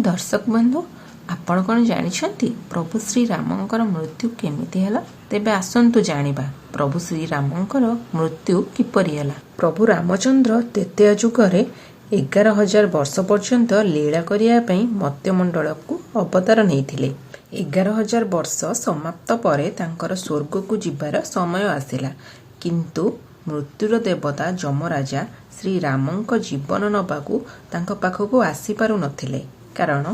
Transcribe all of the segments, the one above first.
दर्शक बंधु आपण कौन जानते प्रभु श्री रामंकर मृत्यु केमिति हैला? तेबे आसंतु जानिबा प्रभु श्री रामंकर मृत्यु किपरि हैला। प्रभु रामचंद्र तेतेय जुगरे 11,000 वर्ष पर्यंत लीला करिया पई मत्यमंडल को अवतार नैथिले। 11,000 वर्ष समाप्त परे तांकर स्वर्ग को जिबार समय आसिला, किंतु मृत्युर देवता जमराजा श्री रामंक जीवन नबाकू तांको पाखकू आसी पारु नथिले, कारण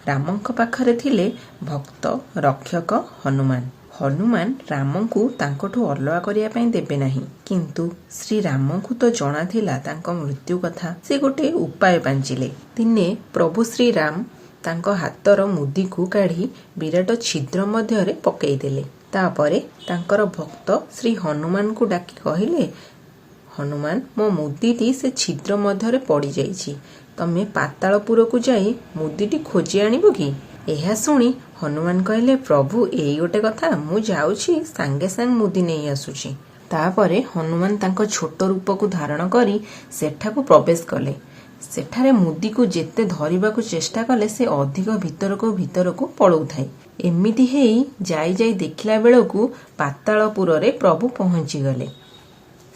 रामंक पाखरे थिले भक्त रक्षक हनुमान। हनुमान रामंकू तांकोठू अलगा करिया पई देबे नाही, किंतु श्री रामंकू तो जणा थिला तांको मृत्यु कथा। से गोटे उपाय बांचिले। दिने प्रभु श्री राम तांको हातर मुदी को काढ़ी विराट छिद्र मध्यरे पकई देले। तापरे तांकर भक्त श्री हनुमान को डाकी कहिले, हनुमान मो मुदीटी से छिद्र मध्यरे पड़ी जाइछि, तमे पातालपुर को जाई मुदीटी खोजी आनिबो कि? एहा सुनी हनुमान कहले, प्रभु एई गोटे कथा, मु जाउछि सांगे सांग मुदी नहीं आसुछि। तापरे हनुमान तांको छोट रूप को धारण करी सेठाକୁ प्रवेश कले। सेठारे मुदी को जेते धरिबाकू चेष्टा कले से अधिक भितरको पळौथाय। एमिति हेई जाई जाई देखिला बेलकू पातालपुर रे प्रभु पहुंची गले।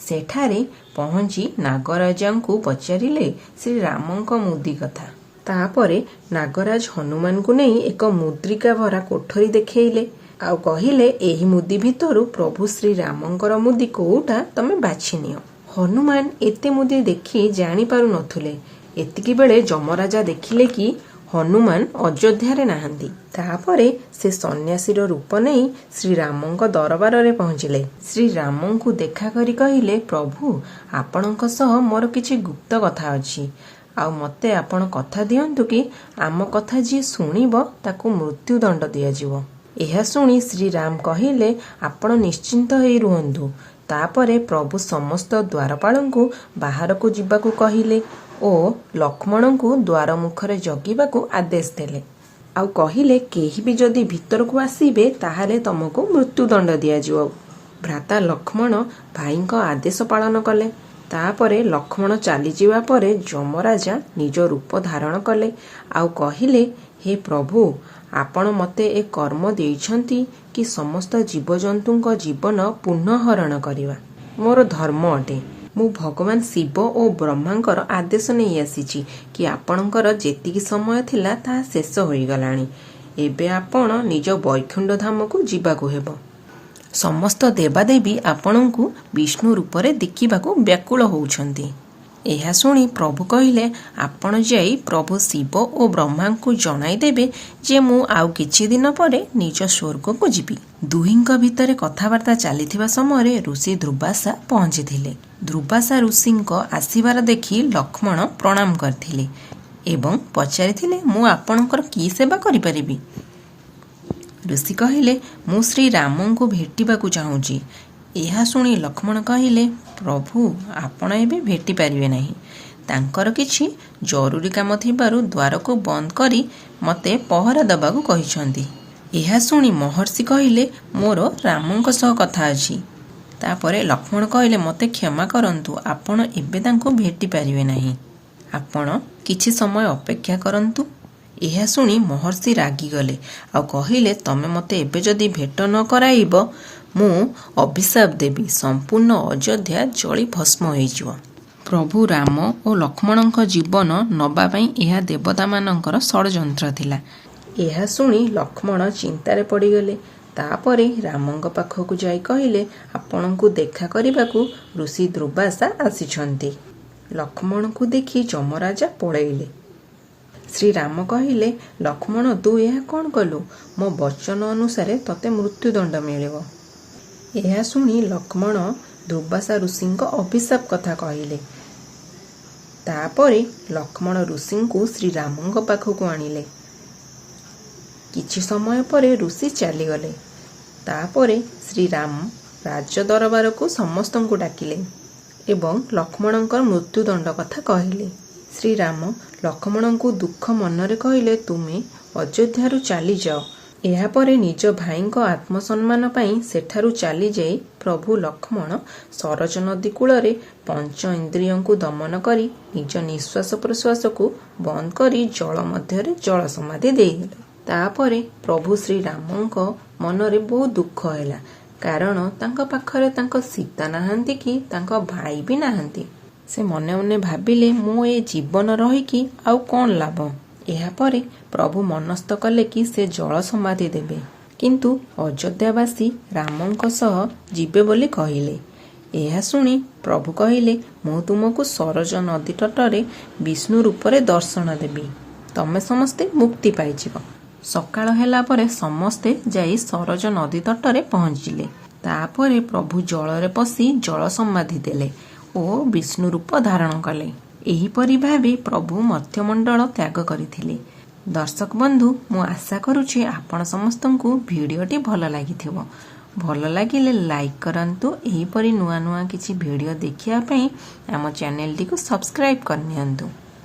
सेठारे पहुंची नागराजांकू पचारिले श्री रामंक मुदी कथा। तापरे नागराज हनुमान को नहीं एक मुद्रिका भरा कोठरी देखैले आ कहिले, एही मुदी भितरु प्रभु श्री रामंकर मुदी कोउटा तमे बाछि नियो। हनुमान एते मुदी देखि जानि पारु नथुले। एतिकी बेले जमराजा देखिले कि हनुमान अयोध्या रे नाहंती। तापरे से सन्यासीर रूप नहीं श्री रामंक दरबार रे पहुंचिले। श्री रामंकू देखा करी कहिले, प्रभु आपणक सह मोर किछि गुप्त कथा अछि, आ मते आपण कथा दियंतु कि आम कथा जी सुनिबो ताकू मृत्यु दंड दिया जिवो। एहा सुनी श्री राम कहिले, आपण निश्चिंत हेई रुहंतु। तापरे प्रभु समस्त द्वारपालंकू बाहर को जिबाकू कहिले ओ लक्ष्मण को द्वार मुखरे जगिबाकू आदेश देले। आउ कहिले, केही भी जदि भीतर को आसीबे ताहाले तमको मृत्यु दंड दिया जिवो। भ्राता लक्ष्मण भाईଙ୍କ आदेश पालन कले। तापरे लक्ष्मण चली जिवा परे जमराजा निज रूप धारण कले। आउ कहिले, हे प्रभु आपण मते ए कर्म देइछंती कि समस्त जीवजंतुଙ୍କ जीवन पुनः हरण करिवा मोर धर्म अटे। मु भगवान शिव और ब्रह्मांकर आदेश नहीं आसीची कि आपणकर जेतिकी समय थिला ता शेष होई गलानी। एबे आपण निज वैकुंठ धाम को जीवाकू हेबो। समस्त देवादेवी आपणकू विष्णु रूप रे देखिबाकू व्याकुल होउछंती। एहा सुनी प्रभु कहिले, आपण जाई प्रभु शिव और ब्रह्मा को जणाई देबे जे मु आउ किछि दिन परे निज स्वर्ग को जीवी। दुहिंक भितरे कथावार्ता चलीथिबा समय ऋषि ध्रुवासा पहुंचीथिले। ध्रुवासा ऋषिंक आसीबार देखि लक्ष्मण प्रणाम करथिले एवं पचारिथिले, मु आपणकर की सेवा करि परिबी? ऋषि कहिले, मु श्री रामन को भेटिबाकू चाहूची। एहा सुनी लक्ष्मण कहिले, प्रभु आपण एबे भेटी पारिबे नाही, तांकर किछि जरूरी काम थिबारु द्वार को बंद करी मते पहरा दबाकू कहिसंती। एहा सुनी महर्षि कहिले, मोर रामंक सह कथा अछि। तापरे लक्ष्मण कहिले, मते क्षमा करंतु, आपण एबे तांको भेटी पारिबे नाही, आपण किछि समय अपेक्षा करंतु। एहा सुनी महर्षि रागी गले आ कहिले, तमे मते एबे जदि भेट न कराइबो मु अभिशाप देवी, संपूर्ण अयोध्या जली भस्म होइजिवो। प्रभु राम और लक्ष्मणक जीवन नबा पई एहा देवता मानकर षडयंत्र थिला। एहा सुनी लक्ष्मण चिंतारे पड़ीगले। तापरे रामंक पाखकू जाई कहिले, आपणकू देखा करिबाकू ऋषि ध्रुवासा आसिछंती। लक्ष्मण को देखि जमराजा पळैले। श्री राम कहिले, लक्ष्मण तू एहा कोन कलु? मो वचन अनुसारे तते मृत्यु दंड मिलिबो। एहा सुनी लक्ष्मण ध्रुवासा ऋषिंक अभिशाप कथा कहिले। तापरे लक्ष्मण ऋषिंकू श्री रामंक पाखकू आनिले। किछि समय परे ऋषि चली गले। तापरे श्री राम राज दरबार को समस्तंकू डाकिले एवं लक्ष्मणंकर मृत्यु दंड कथा कहिले। श्री राम लक्ष्मणंकू दुख मनरे कहिले, तुमे अयोध्यारू चली जाओ, ଏହାପରେ ନିଜ ଭାଇଙ୍କ ଆତ୍ମସମ୍ମାନ ପାଇଁ ସେଠାରୁ ଚାଲିଯାଇ ପ୍ରଭୁ ଲକ୍ଷ୍ମଣ ସରଜ ନଦୀ କୂଳରେ ପଞ୍ଚ ଇନ୍ଦ୍ରିୟଙ୍କୁ ଦମନ କରି ନିଜ ନିଶ୍ୱାସ ପ୍ରଶ୍ୱାସକୁ ବନ୍ଦ କରି ଜଳ ମଧ୍ୟରେ ଜଳ ସମାଧି ଦେଇଦେଲେ। ତାପରେ ପ୍ରଭୁ ଶ୍ରୀରାମଙ୍କ ମନରେ ବହୁତ ଦୁଃଖ ହେଲା, କାରଣ ତାଙ୍କ ପାଖରେ ତାଙ୍କ ସୀତା ନାହାନ୍ତି କି ତାଙ୍କ ଭାଇ ବି ନାହାନ୍ତି। ସେ ମନେ ମନେ ଭାବିଲେ, ମୁଁ ଏ ଜୀବନ ରହିକି ଆଉ କ'ଣ ଲାଭ। ଏହାପରେ ପ୍ରଭୁ ମନସ୍ଥ କଲେ କି ସେ ଜଳ ସମାଧି ଦେବେ, କିନ୍ତୁ ଅଯୋଧ୍ୟାବାସୀ ରାମଙ୍କ ସହ ଯିବେ ବୋଲି କହିଲେ। ଏହା ଶୁଣି ପ୍ରଭୁ କହିଲେ, ମୁଁ ତୁମକୁ ସରଜ ନଦୀ ତଟରେ ବିଷ୍ଣୁ ରୂପରେ ଦର୍ଶନ ଦେବି, ତମେ ସମସ୍ତେ ମୁକ୍ତି ପାଇଯିବ। ସକାଳ ହେଲା ପରେ ସମସ୍ତେ ଯାଇ ସରଜ ନଦୀ ତଟରେ ପହଞ୍ଚିଲେ। ତାପରେ ପ୍ରଭୁ ଜଳରେ ପଶି ଜଳ ସମାଧି ଦେଲେ ଓ ବିଷ୍ଣୁ ରୂପ ଧାରଣ କଲେ। ଏହିପରି ଭାବେ ପ୍ରଭୁ ମର୍ତ୍ତ୍ୟମଣ୍ଡଳ ତ୍ୟାଗ କରିଥିଲେ। ଦର୍ଶକ ବନ୍ଧୁ, ମୁଁ ଆଶା କରୁଛି ଆପଣ ସମସ୍ତଙ୍କୁ ଭିଡ଼ିଓଟି ଭଲ ଲାଗିଥିବ। ଭଲ ଲାଗିଲେ ଲାଇକ୍ କରନ୍ତୁ। ଏହିପରି ନୂଆ ନୂଆ କିଛି ଭିଡ଼ିଓ ଦେଖିବା ପାଇଁ ଆମ ଚ୍ୟାନେଲଟିକୁ ସବସ୍କ୍ରାଇବ୍ କରିନିଅନ୍ତୁ।